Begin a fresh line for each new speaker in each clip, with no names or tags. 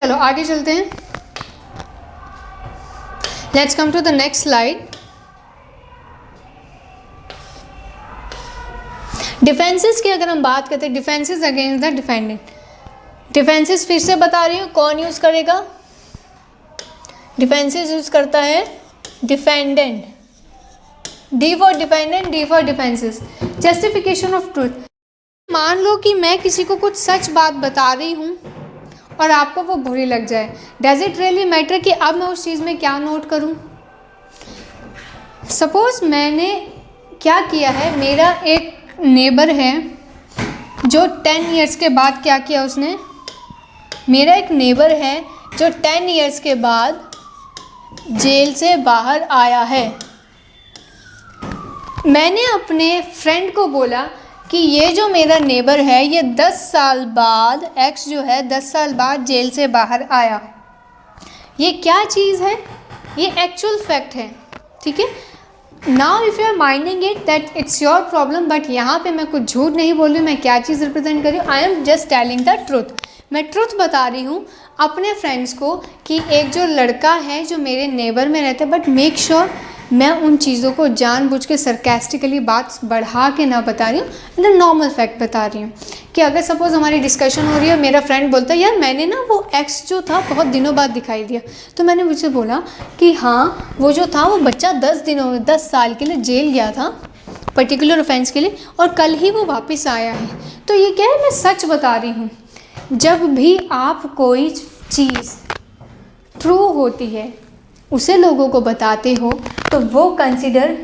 चलो आगे चलते हैं। Let's come to the next slide. Defences की अगर हम बात करते हैं, defences against the defendant. Defences फिर से बता रही हूँ, कौन यूज करेगा? डिफेंसेस यूज करता है defendant. D for dependent, D for defences. Justification of truth. मान लो कि मैं किसी को कुछ सच बात बता रही हूँ और आपको वो बुरी लग जाए, डज इट रियली मैटर कि अब मैं उस चीज़ में क्या नोट करूँ? सपोज मैंने क्या किया है, मेरा एक नेबर है जो 10 इयर्स के बाद क्या किया उसने, मेरा एक नेबर है जो 10 इयर्स के बाद जेल से बाहर आया है। मैंने अपने फ्रेंड को बोला कि ये जो मेरा नेबर है ये 10 साल बाद, एक्स जो है 10 साल बाद जेल से बाहर आया। ये क्या चीज़ है? ये एक्चुअल फैक्ट है, ठीक है। Now if you are minding it that it's your problem, but यहाँ पे मैं कुछ झूठ नहीं बोल रही हूँ, मैं क्या चीज़ रिप्रेजेंट कर रही हूँ, I am just telling the truth. मैं ट्रुथ बता रही हूँ अपने फ्रेंड्स को कि एक जो लड़का है जो मेरे नेबर में रहता है, बट मेक श्योर मैं उन चीज़ों को जानबूझ के सरकास्टिकली बात बढ़ा के ना बता रही हूँ, मतलब नॉर्मल फैक्ट बता रही हूँ। कि अगर सपोज़ हमारी डिस्कशन हो रही है, मेरा फ्रेंड बोलता है यार मैंने ना वो एक्स जो था बहुत दिनों बाद दिखाई दिया, तो मैंने मुझसे बोला कि हाँ वो जो था वो बच्चा 10 साल के लिए जेल गया था पर्टिकुलर ऑफेंस के लिए, और कल ही वो वापस आया है। तो ये क्या है, मैं सच बता रही हूँ। जब भी आप कोई चीज़ ट्रू होती है उसे लोगों को बताते हो तो वो कंसिडर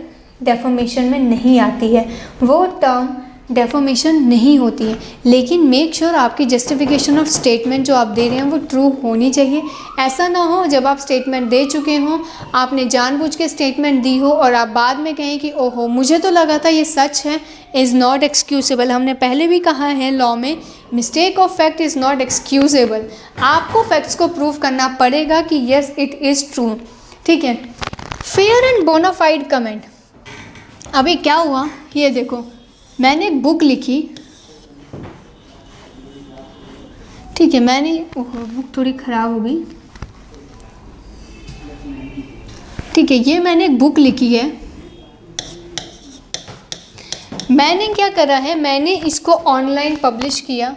डेफोमेशन में नहीं आती है, वो टर्म डेफोमेशन नहीं होती है। लेकिन मेक श्योर आपकी जस्टिफिकेशन ऑफ स्टेटमेंट जो आप दे रहे हैं वो ट्रू होनी चाहिए। ऐसा ना हो जब आप स्टेटमेंट दे चुके हों, आपने जानबूझ के स्टेटमेंट दी हो और आप बाद में कहें कि ओहो मुझे तो लगा था ये सच है। Is not excusable. हमने पहले भी कहा है लॉ में, mistake of fact is not excusable. आपको फैक्ट्स को प्रूव करना पड़ेगा कि येस इट इज़ ट्रू, ठीक है। Fair and bona fide comment. अभी क्या हुआ ये देखो, मैंने एक बुक लिखी, ठीक है, मैंने बुक थोड़ी ख़राब हो गई, ठीक है, ये मैंने एक बुक लिखी है। मैंने क्या करा है, मैंने इसको ऑनलाइन पब्लिश किया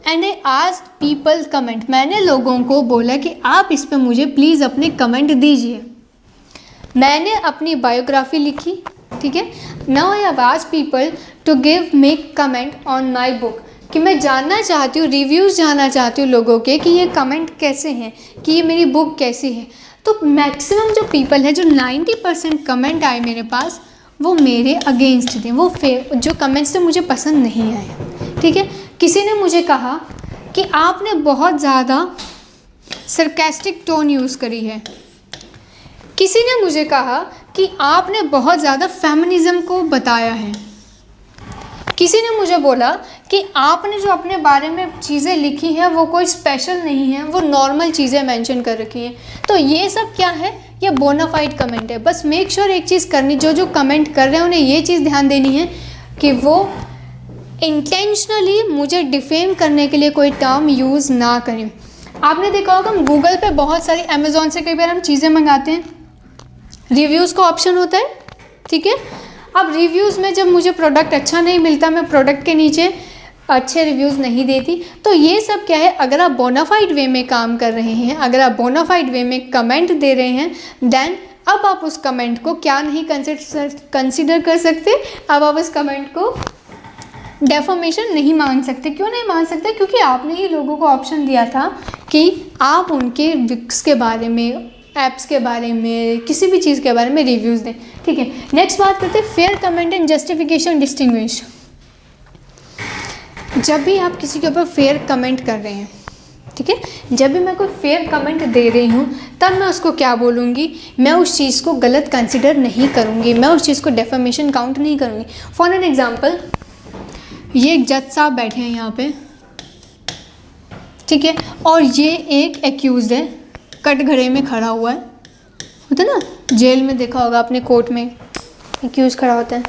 and I asked people comment. मैंने लोगों को बोला कि आप इस पर मुझे प्लीज़ अपने कमेंट दीजिए। मैंने अपनी बायोग्राफी लिखी, ठीक है। Now I have asked people to give make comment on my book, कि मैं जानना चाहती हूँ, रिव्यूज़ जानना चाहती हूँ लोगों के कि ये कमेंट कैसे हैं, कि ये मेरी बुक कैसी है। तो मैक्सिमम जो पीपल है, जो 90% कमेंट आए मेरे पास, वो मेरे अगेंस्ट थे, वो जो कमेंट्स थे मुझे पसंद नहीं आए, ठीक है। किसी ने मुझे कहा कि आपने बहुत ज़्यादा सरकास्टिक टोन यूज़ करी है। किसी ने मुझे कहा कि आपने बहुत ज़्यादा फेमिनिज़म को बताया है। किसी ने मुझे बोला कि आपने जो अपने बारे में चीज़ें लिखी हैं वो कोई स्पेशल नहीं है, वो नॉर्मल चीज़ें मेंशन कर रखी हैं। तो ये सब क्या है, ये बोनाफाइड कमेंट है। बस मेक श्योर एक चीज़ करनी, जो कमेंट कर रहे हैं उन्हें ये चीज़ ध्यान देनी है कि वो इंटेंशनली मुझे डिफेम करने के लिए कोई टर्म यूज़ ना करें। आपने देखा होगा हम गूगल पे बहुत सारी, अमेज़ॉन से कई बार हम चीज़ें मंगाते हैं, रिव्यूज़ का ऑप्शन होता है, ठीक है। अब रिव्यूज़ में जब मुझे प्रोडक्ट अच्छा नहीं मिलता, मैं प्रोडक्ट के नीचे अच्छे रिव्यूज़ नहीं देती। तो ये सब क्या है, अगर आप बोनाफाइड वे में काम कर रहे हैं, अगर आप बोनाफाइड वे में कमेंट दे रहे हैं, देन अब आप उस कमेंट को क्या नहीं कंसिडर कर सकते, अब आप उस कमेंट को डेफोमेशन नहीं मान सकते। क्यों नहीं मान सकते? क्योंकि आपने ही लोगों को ऑप्शन दिया था कि आप उनके विक्स के बारे में, ऐप्स के बारे में, किसी भी चीज़ के बारे में रिव्यूज़ दें, ठीक है। नेक्स्ट बात करते हैं fair comment and justification distinguish. जब भी आप किसी के ऊपर फेयर कमेंट कर रहे हैं, ठीक है, जब भी मैं कोई फेयर कमेंट दे रही हूँ तब मैं उसको क्या बोलूँगी, मैं उस चीज़ को गलत कंसिडर नहीं करूँगी, मैं उस चीज़ को डेफेमेशन काउंट नहीं करूँगी। फॉर एन एग्जाम्पल, ये एक जज साहब बैठे हैं यहाँ पे, ठीक है, और ये एक एक्यूज्ड है, कटघरे में खड़ा हुआ है, होता है ना, जेल में देखा होगा आपने, कोर्ट में एक्यूज खड़ा होता है।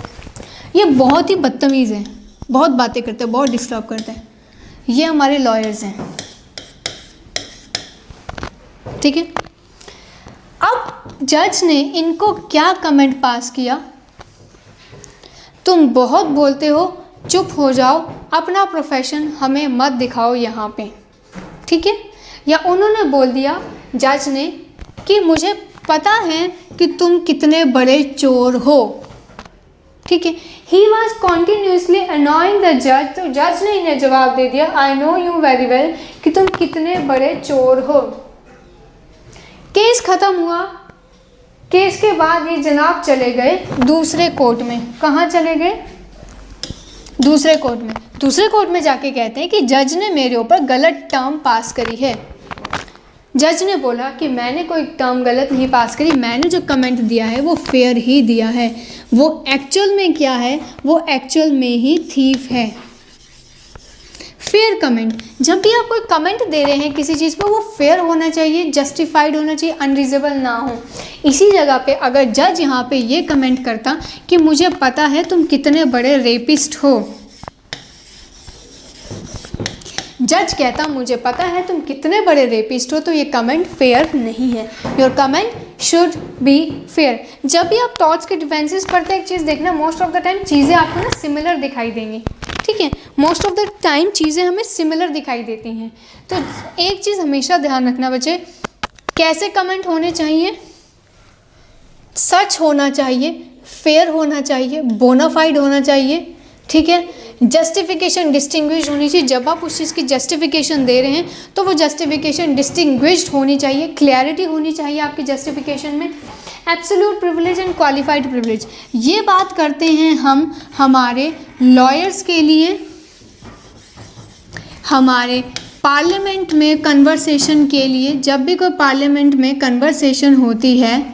ये बहुत ही बदतमीज़ है, बहुत बातें करते हैं, बहुत डिस्टर्ब करते हैं। ये हमारे लॉयर्स हैं, ठीक है, अब जज ने इनको क्या कमेंट पास किया, तुम बहुत बोलते हो, चुप हो जाओ, अपना प्रोफेशन हमें मत दिखाओ यहाँ पे। ठीक है, या उन्होंने बोल दिया जज ने कि मुझे पता है कि तुम कितने बड़े चोर हो। ठीक है, he was continuously annoying the जज, तो जज ने इन्हें जवाब दे दिया I know you very well, कि तुम कितने बड़े चोर हो। केस खत्म हुआ। केस के बाद ये जनाब चले गए दूसरे कोर्ट में। कहाँ चले गए? दूसरे कोर्ट में। दूसरे कोर्ट में जाके कहते हैं कि जज ने मेरे ऊपर गलत टर्म पास करी है। जज ने बोला कि मैंने कोई टर्म गलत नहीं पास करी, मैंने जो कमेंट दिया है वो फेयर ही दिया है। वो एक्चुअल में क्या है? वो एक्चुअल में ही थीफ है। फेयर कमेंट, जब भी आप कोई कमेंट दे रहे हैं किसी चीज़ पर, वो फेयर होना चाहिए, जस्टिफाइड होना चाहिए, अनरीजनेबल ना हो। इसी जगह पे अगर जज यहाँ पे ये कमेंट करता कि मुझे पता है तुम कितने बड़े रेपिस्ट हो, जज कहता मुझे पता है तुम कितने बड़े रेपिस्ट हो, तो ये कमेंट फेयर नहीं है। Your comment should be fair. जब भी आप टॉर्च के डिफेंसेस पढ़ते हैं, एक चीज़ देखना, मोस्ट ऑफ द टाइम चीज़ें आपको ना सिमिलर दिखाई देंगी। ठीक है, मोस्ट ऑफ द टाइम चीज़ें हमें सिमिलर दिखाई देती हैं। तो एक चीज़ हमेशा ध्यान रखना बच्चे, कैसे कमेंट होने चाहिए? सच होना चाहिए, फेयर होना चाहिए, बोनाफाइड होना चाहिए। ठीक है, जस्टिफिकेशन डिस्टिंग्विश्ड होनी चाहिए। जब आप उस चीज़ की जस्टिफिकेशन दे रहे हैं तो वो जस्टिफिकेशन डिस्टिंग्विश्ड होनी चाहिए, क्लैरिटी होनी चाहिए आपकी जस्टिफिकेशन में। Absolute privilege and qualified privilege, ये बात करते हैं हम हमारे लॉयर्स के लिए, हमारे पार्लियामेंट में कन्वर्सेशन के लिए। जब भी कोई पार्लियामेंट में कन्वर्सेशन होती है,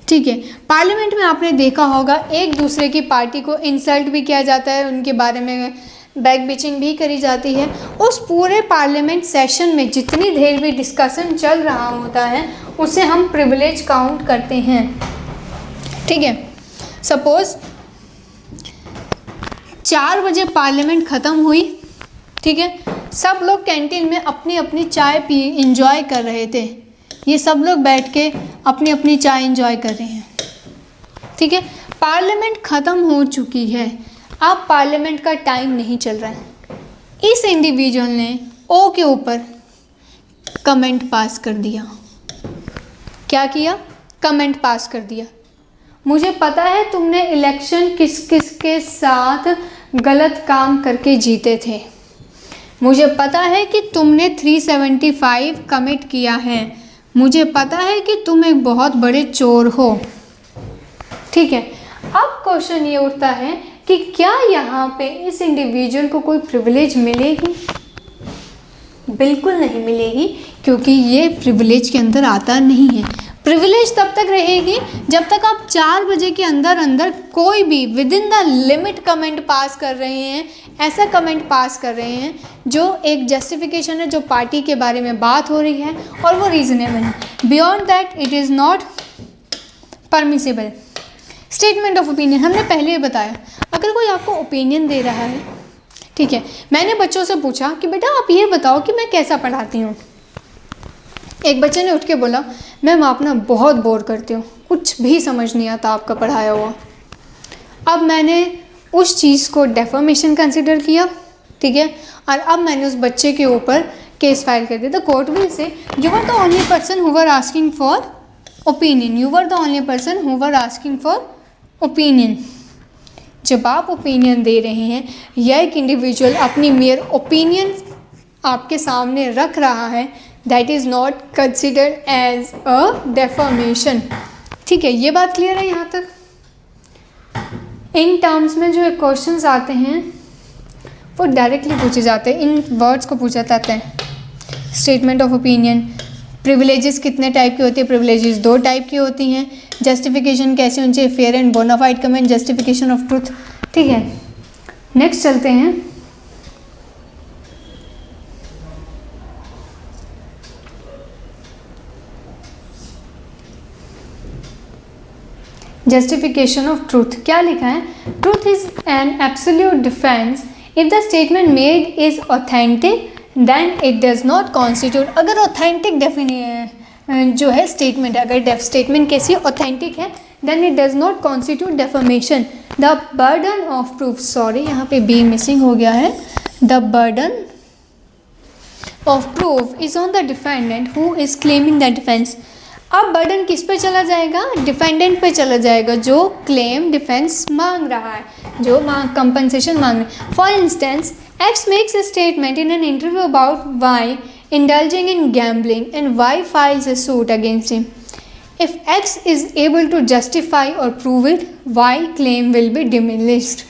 ठीक है, पार्लियामेंट में आपने देखा होगा एक दूसरे की पार्टी को इंसल्ट भी किया जाता है, उनके बारे में बैक बिचिंग भी करी जाती है। उस पूरे पार्लियामेंट सेशन में जितनी देर भी डिस्कशन चल रहा होता है उसे हम प्रिविलेज काउंट करते हैं। ठीक है, सपोज 4 बजे पार्लियामेंट ख़त्म हुई। ठीक है, सब लोग कैंटीन में अपनी अपनी चाय पी इंजॉय कर रहे थे। ये सब लोग बैठ के अपनी अपनी चाय इंजॉय कर रहे हैं। ठीक है, पार्लियामेंट ख़त्म हो चुकी है, अब पार्लियामेंट का टाइम नहीं चल रहा है। इस इंडिविजुअल ने ओ के ऊपर कमेंट पास कर दिया। क्या किया? कमेंट पास कर दिया। मुझे पता है तुमने इलेक्शन किस किस के साथ गलत काम करके जीते थे। मुझे पता है कि तुमने 375 कमिट किया है। मुझे पता है कि तुम एक बहुत बड़े चोर हो। ठीक है, अब क्वेश्चन ये उठता है कि क्या यहाँ पे इस इंडिविजुअल को कोई प्रिविलेज मिलेगी? बिल्कुल नहीं मिलेगी, क्योंकि ये प्रिविलेज के अंदर आता नहीं है। प्रिविलेज तब तक रहेगी जब तक आप 4 बजे के अंदर अंदर कोई भी with in the limit comment pass कर रहे हैं, ऐसा कमेंट पास कर रहे हैं जो एक जस्टिफिकेशन है, जो पार्टी के बारे में बात हो रही है और वो रीजनेबल है। Beyond that it is not permissible. Statement of opinion, हमने पहले ही बताया, अगर कोई आपको ओपिनियन दे रहा है, ठीक है, मैंने बच्चों से पूछा कि बेटा आप ये बताओ कि मैं कैसा पढ़ाती हूँ। एक बच्चे ने उठ के बोला मैम आप ना बहुत बोर करती हूँ, कुछ भी समझ नहीं आता आपका पढ़ाया हुआ। अब मैंने उस चीज़ को डेफर्मेशन कंसिडर किया, ठीक है, और अब मैंने उस बच्चे के ऊपर केस फाइल कर दिया। The court will say you were the only person who were asking for opinion, you were the only person who were asking for opinion. जब आप ओपिनियन दे रहे हैं या एक इंडिविजुअल अपनी मेयर ओपिनियन आपके सामने रख रहा है, that is not considered as a defamation. ठीक है, ये बात क्लियर है यहाँ तक? इन टर्म्स में जो क्वेश्चंस आते हैं वो डायरेक्टली पूछे जाते हैं, इन वर्ड्स को पूछा जाता है। स्टेटमेंट ऑफ ओपिनियन, प्रिविलेजेस कितने टाइप की होती है? प्रिविलेजेस 2 टाइप की होती हैं। जस्टिफिकेशन कैसी होनी चाहिए? Fair and bona fide comment, justification of truth. ठीक है, नेक्स्ट चलते हैं। जस्टिफिकेशन ऑफ ट्रूथ क्या लिखा है? Truth is an absolute defence if the statement made is authentic then it does not constitute. अगर ऑथेंटिक जो है स्टेटमेंट है, अगर स्टेटमेंट कैसी ऑथेंटिक है then it does not constitute defamation. The burden of proof, sorry यहाँ पे B missing हो गया है, the burden of proof is on the defendant who is claiming the defence. अब बर्डन किस पे चला जाएगा, डिफेंडेंट पे चला जाएगा जो क्लेम डिफेंस मांग रहा है, जो कंपनसेशन मांग रहा है। For instance X makes a statement in an interview about Y indulging in gambling and Y files a suit against him. If X is able to justify or prove it, Y claim will be diminished.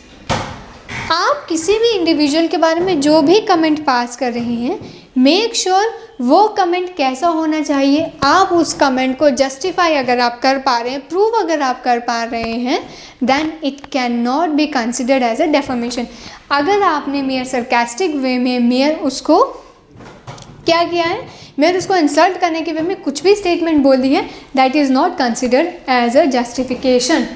आप किसी भी individual के बारे में जो भी comment pass कर रहे हैं, मेक श्योर वो कमेंट कैसा होना चाहिए, आप उस कमेंट को जस्टिफाई अगर आप कर पा रहे हैं, प्रूव अगर आप कर पा रहे हैं, then it can not be considered as a defamation. अगर आपने मेयर सरकास्टिक वे में मेयर उसको क्या किया है, मेयर उसको इंसल्ट करने के वे में कुछ भी स्टेटमेंट बोल दी है, that is not considered as a justification.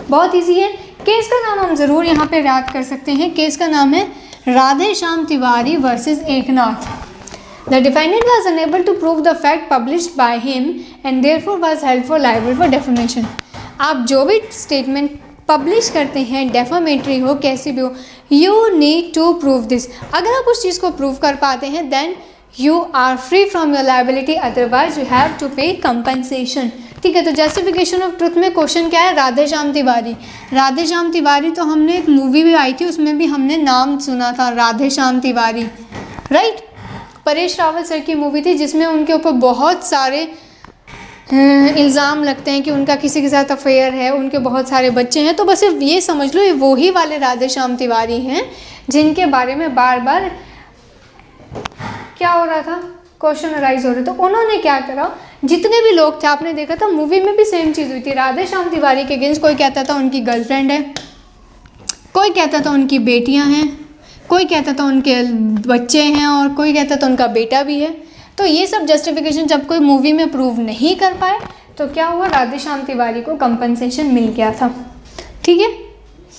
बहुत ईजी है। केस का नाम हम ज़रूर यहाँ पे याद कर सकते हैं। केस का नाम है Radhe Shyam Tiwari versus Eknath. The defendant was unable to prove the fact published by him and therefore was held for liable for defamation. आप जो भी स्टेटमेंट पब्लिश करते हैं, डेफामेटरी हो कैसी भी हो, you need to prove this. अगर आप उस चीज़ को प्रूव कर पाते हैं then you are free from your liability, otherwise you have to pay compensation. ठीक है, तो जस्टिफिकेशन ऑफ ट्रुथ में क्वेश्चन क्या है, राधे श्याम तिवारी। राधे श्याम तिवारी तो हमने एक मूवी भी आई थी, उसमें भी हमने नाम सुना था राधे श्याम तिवारी, राइट। परेश रावल सर की मूवी थी जिसमें उनके ऊपर बहुत सारे इल्ज़ाम लगते हैं कि उनका किसी के साथ अफेयर है, उनके बहुत सारे बच्चे हैं। तो बस ये समझ लो ये वही वाले राधे श्याम तिवारी हैं जिनके बारे में बार बार क्या हो रहा था, क्वेश्चन अराइज हो रहे। तो उन्होंने क्या करा, जितने भी लोग थे, आपने देखा था मूवी में भी सेम चीज़ हुई थी। राधे श्याम तिवारी के अगेंस्ट कोई कहता था उनकी गर्लफ्रेंड है, कोई कहता था उनकी बेटियां हैं, कोई कहता था उनके बच्चे हैं, और कोई कहता था उनका बेटा भी है। तो ये सब जस्टिफिकेशन जब कोई मूवी में प्रूव नहीं कर पाए तो क्या हुआ, राधे श्याम तिवारी को कंपनसेशन मिल गया था। ठीक है,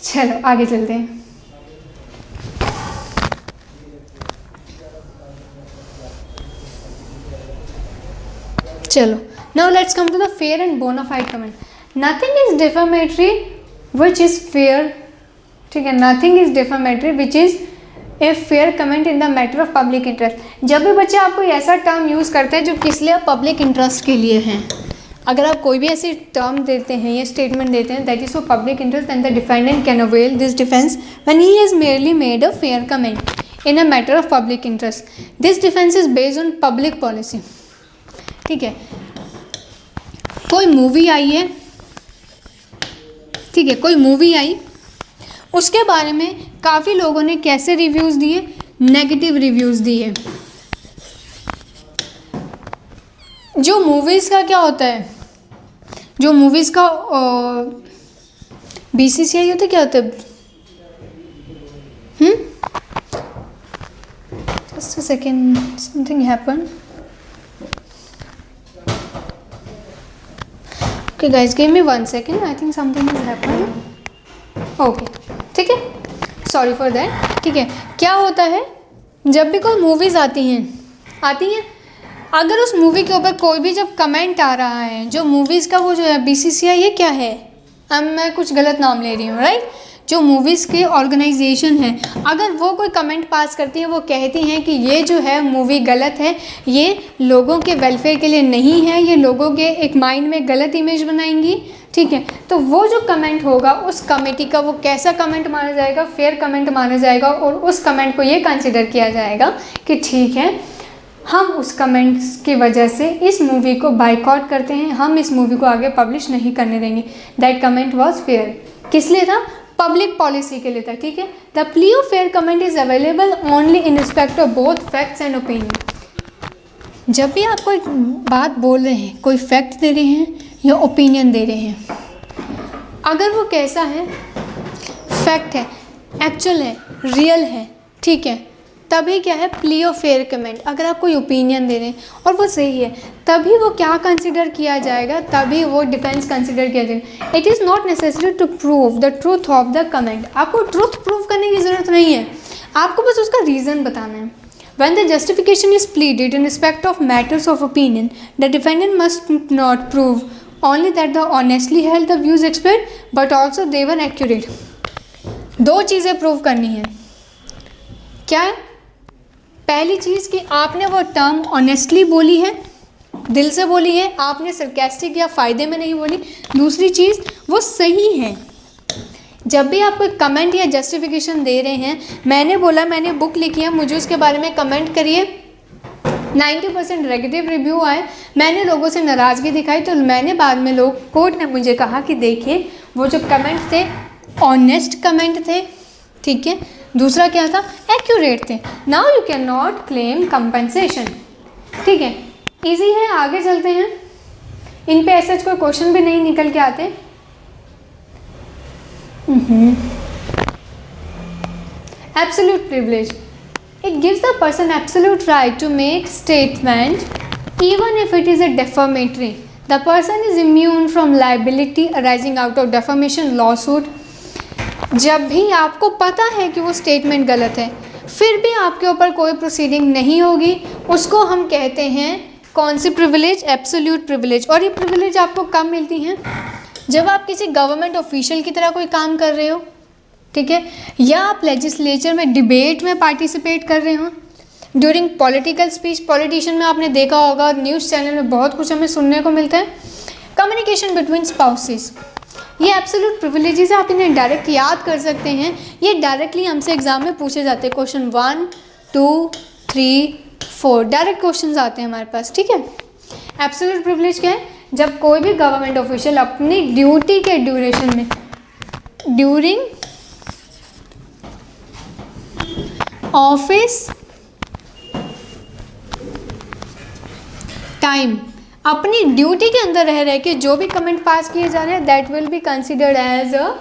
चलो आगे चलते हैं। चलो now let's come to the fair and bona fide comment. Nothing is defamatory which is fair. ठीक है, nothing is defamatory which is a fair comment in the matter of public interest. जब भी बच्चे आप कोई ऐसा टर्म यूज़ करते हैं जो किस लिए, पब्लिक इंटरेस्ट के लिए हैं, अगर आप कोई भी ऐसी टर्म देते हैं या स्टेटमेंट देते हैं that is for public interest and the defendant can avail this defence when he has merely made a fair comment in a matter of public interest. This defence is based on public policy. ठीक है, कोई movie आई है, ठीक है, कोई movie आई, उसके बारे में काफ़ी लोगों ने कैसे रिव्यूज़ दिए, नेगेटिव रिव्यूज़ दिए। जो मूवीज़ का क्या होता है, जो मूवीज़ का BCCI होता है, क्या होता है, just a second, something happen. Okay guys, give me 1 second, I think something is happen. Okay, ठीक है, सॉरी फॉर दैट। ठीक है, क्या होता है, जब भी कोई मूवीज़ आती हैं, अगर उस मूवी के ऊपर कोई भी जब कमेंट आ रहा है, जो मूवीज़ का वो जो है BCCI, ये क्या है, अब मैं कुछ गलत नाम ले रही हूँ, राइट, जो मूवीज़ की ऑर्गेनाइजेशन है, अगर वो कोई कमेंट पास करती है, वो कहती हैं कि ये जो है मूवी गलत है, ये लोगों के वेलफेयर के लिए नहीं है, ये लोगों के एक माइंड में गलत इमेज बनाएंगी। ठीक है, तो वो जो कमेंट होगा उस कमेटी का वो कैसा कमेंट माना जाएगा, फेयर कमेंट माना जाएगा, और उस कमेंट को ये कंसिडर किया जाएगा कि ठीक है, हम उस कमेंट्स की वजह से इस मूवी को बाइकआउट करते हैं, हम इस मूवी को आगे पब्लिश नहीं करने देंगे। That comment was fair. किस लिए था, पब्लिक पॉलिसी के लिए था। ठीक है, the plea of fair comment is available only in respect of both facts and opinion. जब भी आप कोई बात बोल रहे हैं, कोई फैक्ट दे रहे हैं या ओपिनियन दे रहे हैं, अगर वो कैसा है, फैक्ट है, एक्चुअल है, रियल है, ठीक है, तभी क्या है, प्ली ऑफ फेयर कमेंट। अगर आप कोई ओपिनियन दे रहे हैं और वो सही है, तभी वो क्या कंसिडर किया जाएगा, तभी वो डिफेंस कंसिडर किया जाएगा। It is not necessary to prove the truth of the comment. आपको ट्रूथ प्रूव करने की ज़रूरत नहीं है, आपको बस उसका रीज़न बताना है। When the justification is pleaded in respect of matters of opinion, the defendant must not prove only that they honestly held the views expressed, but also they were accurate. दो चीज़ें प्रूव करनी है. क्या है? पहली चीज़ कि आपने वो टर्म ऑनेस्टली बोली है, दिल से बोली है, आपने सरकास्टिक या फ़ायदे में नहीं बोली. दूसरी चीज़ वो सही है. जब भी आप कोई कमेंट या जस्टिफिकेशन दे रहे हैं, मैंने बोला मैंने बुक लिखी है, मुझे उसके बारे में कमेंट करिए, 90% नेगेटिव रिव्यू आए, मैंने लोगों से नाराज़गी दिखाई, तो मैंने बाद में कोर्ट ने मुझे कहा कि देखिए वो जो कमेंट थे ऑनेस्ट कमेंट थे, ठीक है. दूसरा क्या था? एक्यूरेट थे. Now you can not claim compensation. ठीक है, ईजी है. आगे चलते हैं. इन पे ऐसे कोई क्वेश्चन भी नहीं निकल के आते. Absolute privilege. It gives the person absolute right to make statement even if it is a defamatory. The person is immune from liability arising out of defamation lawsuit. जब भी आपको पता है कि वो स्टेटमेंट गलत है, फिर भी आपके ऊपर कोई प्रोसीडिंग नहीं होगी, उसको हम कहते हैं कौन सी प्रिविलेज? Absolute privilege. और ये प्रिविलेज आपको कब मिलती हैं? जब आप किसी गवर्नमेंट ऑफिशियल की तरह कोई काम कर रहे हो, ठीक है, या आप लेजिस्लेचर में डिबेट में पार्टिसिपेट कर रहे हो, ड्यूरिंग पॉलिटिकल स्पीच. पॉलिटिशियन में आपने देखा होगा, न्यूज़ चैनल में बहुत कुछ हमें सुनने को मिलता है. कम्युनिकेशन बिटवीन स्पाउसेस, ये एब्सोल्यूट प्रिविलेजेस, आप इन्हें डायरेक्ट याद कर सकते हैं. ये डायरेक्टली हमसे एग्जाम में पूछे जाते हैं. क्वेश्चन 1, 2, 3, 4 डायरेक्ट क्वेश्चन आते हैं हमारे पास. ठीक है. एब्सोल्यूट प्रिविलेज क्या है? जब कोई भी गवर्नमेंट ऑफिशियल अपनी ड्यूटी के ड्यूरेशन में, ड्यूरिंग ऑफिस टाइम, अपनी ड्यूटी के अंदर रह के जो भी कमेंट पास किए जा रहे हैं, that will be considered as a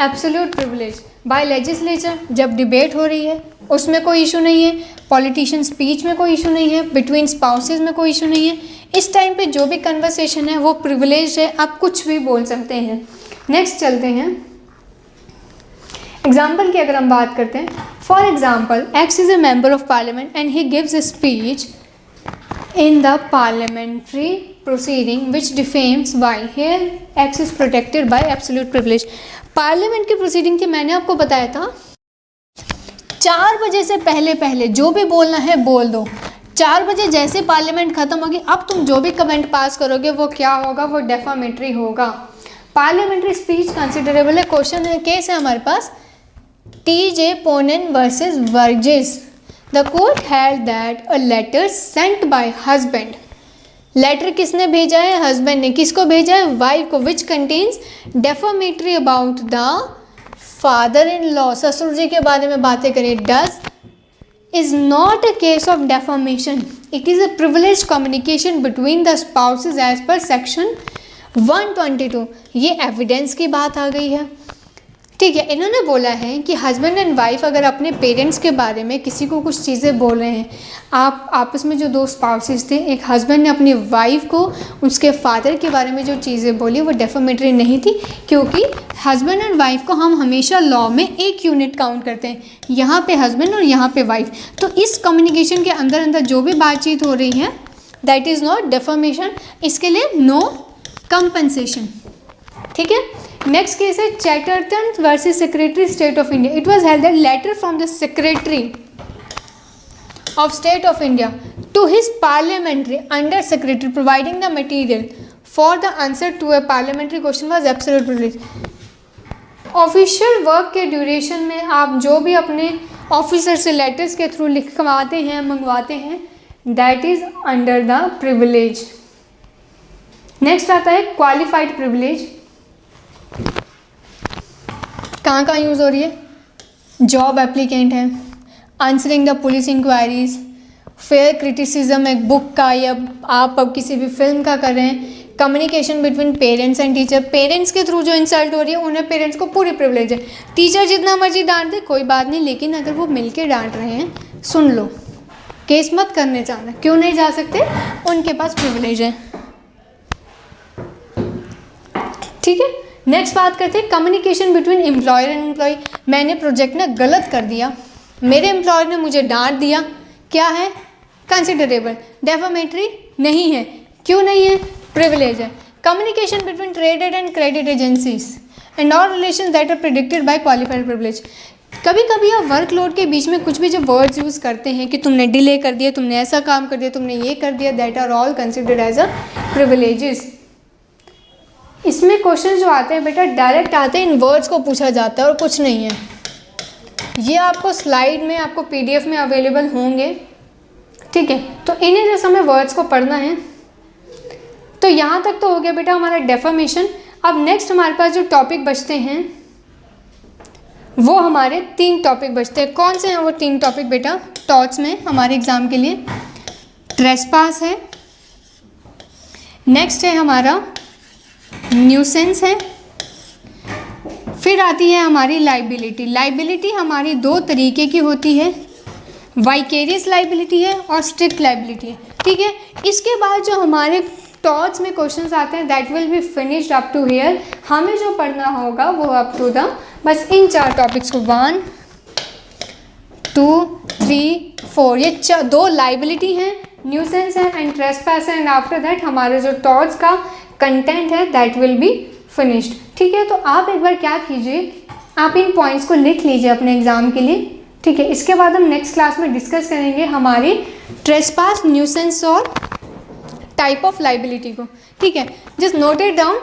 absolute privilege. By legislature, जब डिबेट हो रही है उसमें कोई इशू नहीं है, पॉलिटिशियन स्पीच में कोई इशू नहीं है, बिटवीन स्पाउसेस में कोई इशू नहीं है. इस टाइम पे जो भी कन्वर्सेशन है वो प्रिविलेज है, आप कुछ भी बोल सकते हैं. नेक्स्ट चलते हैं. एग्जाम्पल की अगर हम बात करते हैं, for example x is a member of parliament and he gives a speech in the parliamentary proceeding which defames while here X is protected by absolute privilege. Parliament की प्रोसीडिंग थी, मैंने आपको बताया था 4 बजे से पहले जो भी बोलना है बोल दो. 4 बजे जैसे पार्लियामेंट खत्म होगी, अब तुम जो भी कमेंट पास करोगे वो क्या होगा? वो डेफामेटरी होगा. पार्लियामेंट्री स्पीच कंसिडरेबल है. क्वेश्चन है, केस है हमारे पास TJ Ponnen versus Varghese. The court held that a letter sent by husband, letter किसने भेजा है? हस्बैंड ने. किसको भेजा है? वाइफ को. Which contains defamatory about the father in law, ससुर जी के बारे में बातें करें. Does is not a case of defamation, it is a privilege communication between the spouses as per section 122. ये एविडेंस की बात आ गई है. ठीक है, इन्होंने बोला है कि हस्बैंड एंड वाइफ अगर अपने पेरेंट्स के बारे में किसी को कुछ चीज़ें बोल रहे हैं, आप आपस में जो 2 स्पाउसेस थे, एक हस्बैंड ने अपनी वाइफ को उसके फादर के बारे में जो चीज़ें बोली वो डेफामेटरी नहीं थी, क्योंकि हस्बैंड एंड वाइफ को हम हमेशा लॉ में एक यूनिट काउंट करते हैं. यहाँ पे हस्बैंड और यहाँ पे वाइफ. तो इस कम्युनिकेशन के अंदर अंदर जो भी बातचीत हो रही है दैट इज़ नॉट डेफामेशन. इसके लिए नो कंपनसेशन. ठीक है. नेक्स्ट केस है Chatterton versus secretary state of India. It was held that letter from the secretary of state of India to his parliamentary under secretary providing the material for the answer to a parliamentary question was absolute privilege. Official work के duration में आप जो भी अपने officer से letters के through लिखवाते हैं, मंगवाते हैं, that is under the privilege. Next आता है क्वालिफाइड प्रिविलेज. कहाँ कहाँ यूज़ हो रही है? जॉब एप्लीकेंट है, answering the police inquiries, fair criticism एक बुक का या आप अब किसी भी फिल्म का कर रहे हैं, communication between parents and teacher. Parents के थ्रू जो इंसल्ट हो रही है उन्हें पेरेंट्स को पूरी प्रिविलेज है. टीचर जितना मर्जी डांट दे कोई बात नहीं, लेकिन अगर वो मिल के डांट रहे हैं, सुन लो, केस मत करने जाना. क्यों नहीं जा सकते? उनके पास प्रिविलेज है. ठीक है. नेक्स्ट बात करते हैं communication between employer and employee. मैंने प्रोजेक्ट ना गलत कर दिया, मेरे एम्प्लॉयर ने मुझे डांट दिया, क्या है? कंसिडरेबल। डेफामेटरी नहीं है। क्यों नहीं है? प्रिविलेज है। Communication between traded and credit agencies and all relation that are predicted by qualified privilege. कभी कभी आप वर्कलोड के बीच में कुछ भी जो वर्ड्स यूज़ करते हैं कि तुमने डिले कर दिया, तुमने ऐसा काम कर दिया, तुमने ये कर दिया, that are all considered as a privileges. इसमें क्वेश्चन जो आते हैं बेटा डायरेक्ट आते हैं, इन वर्ड्स को पूछा जाता है और कुछ नहीं है। ये आपको स्लाइड में, आपको PDF में अवेलेबल होंगे, ठीक है। तो इन्हें जैसे हमें वर्ड्स को पढ़ना है। तो यहाँ तक तो हो गया बेटा हमारा डेफामेशन। अब नेक्स्ट हमारे पास जो टॉपिक बचते हैं वो हमारे 3 टॉपिक बचते हैं। कौन से हैं वो 3 टॉपिक बेटा टॉर्ट्स में हमारे एग्जाम के लिए? ट्रेसपास है, नेक्स्ट है हमारा न्यूसेंस है, फिर आती है हमारी लाइबिलिटी। लाइबिलिटी हमारी 2 तरीके की होती है, वाइकेरियस लाइबिलिटी है और स्ट्रिक्ट लाइबिलिटी है, ठीक है। इसके बाद जो हमारे टॉर्ट्स में क्वेश्चंस आते हैं that will be finished up to here. हमें जो पढ़ना होगा वो up to the bus in 4 topics को 1 2 3 4 ये 2 लाइबिलिटी हैं, न्यूसेंस है एंड ट्रेसपास है, एंड आफ्टर दैट हमारे जो टॉर्ट्स का कंटेंट है दैट विल बी फिनिश्ड, ठीक है। तो आप एक बार क्या कीजिए, आप इन पॉइंट्स को लिख लीजिए अपने एग्जाम के लिए, ठीक है। इसके बाद हम नेक्स्ट क्लास में डिस्कस करेंगे हमारी ट्रेसपास, न्यूसेंस और टाइप ऑफ लाइबिलिटी को, ठीक है। Just note it down.